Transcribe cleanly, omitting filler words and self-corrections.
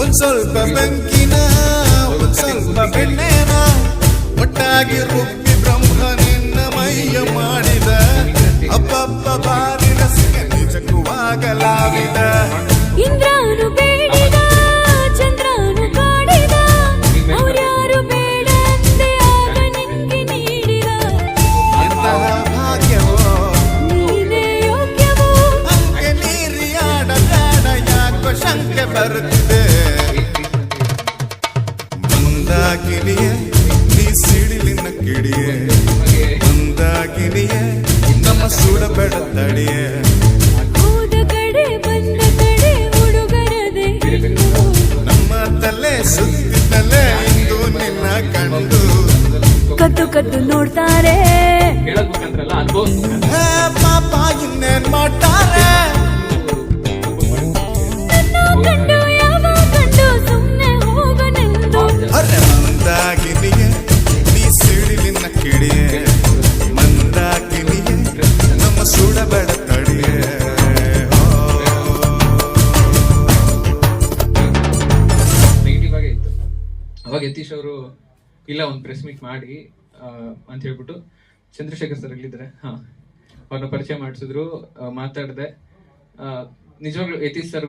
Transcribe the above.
ಒಂದ್ ಸ್ವಲ್ಪ ಬೆಂಕಿನ ಒಂದ್ ಸ್ವಲ್ಪ ಬೆಣ್ಣೆನ ಒಟ್ಟಾಗಿ ರುಬ್ಬಿ ಬ್ರಹ್ಮ ನಿನ್ನ ಮೈಯ ಮಾಡಿದ ಅಪ್ಪಪ್ಪ ಬಾರಿ ರಸಿಕ ನಿಜಕ್ಕೂ ಆಗಲಾವಿದ ಇಂದ್ರನು ಬೇಡಿದ ಚಂದ್ರನು ಕಾಡಿದ ಅವ್ರ್ಯಾರು ಬೇಡ ಅಂದೆ ಆಗ ನಿನ್ಗೆ ನೀಡಿದ ಎಂತಹ ಭಾಗ್ಯವೋ ನೀನೇ ಯೋಗ್ಯವೋ ಅಂಕೆ ನೀರಿಯಾಡ ಬೇಡ ಯಾಕೋ ಶಂಕೆ ಬರುತ್ತಿದೆ ಮಂದಾಕಿನಿಯೇ ನೀ ಸಿಡಿಲಿನ ಕಿಡಿಯೇ ಮಂದಾಕಿನಿಯೇ ನಮ್ಮ ಸುಡಬೇಡ ತಡಿಯೇ ಹೋದ ಕಡೆ ಬಂದ ಕಡೆ ಹುಡುಗರದೆ ನಮ್ಮ ತಲೆ ಸುತ್ತಿದ್ದಲೇ ಇಂದು ನಿನ್ನ ಕಂಡು ಕದ್ದು ಕದ್ದು ನೋಡ್ತಾರೆ ಹೇ ಪಾಪ ಇನ್ನೇನ್ ಮಾಡ್ತಾರೆ ನನ್ನ ಕಂಡು ಯಾವ ಕಂಡು ಸುಮ್ನೆ ಹೋಗನೆಂದು ಅರೆ ಮಂದಾಕಿನಿಯೇ ನೀ ಸಿಡಿಲಿನ ಕಿಡಿಯೇ ಮಂದಾಕಿನಿಯೇ ನಮ್ಮ ಸುಡಬೇಡ ತಡಿಯೇ ನೆಗೆಟಿವ್ ಆಗೇ ಇತ್ತು. ಅವಾಗ ಯತೀಶ್ ಅವರು ಇಲ್ಲ ಒಂದು ಪ್ರೆಸ್ ಮೀಟ್ ಮಾಡಿ ಅಂತ ಹೇಳ್ಬಿಟ್ಟು ಚಂದ್ರಶೇಖರ್ ಸರ್ ಎಲ್ಲಿದ್ದಾರೆ ಅವ್ರನ್ನ ಪರಿಚಯ ಮಾಡಿಸಿದ್ರು, ಮಾತಾಡಿದೆ. ನಿಜವಾಗ್ಲೂ ಯತೀಶ್ ಸರ್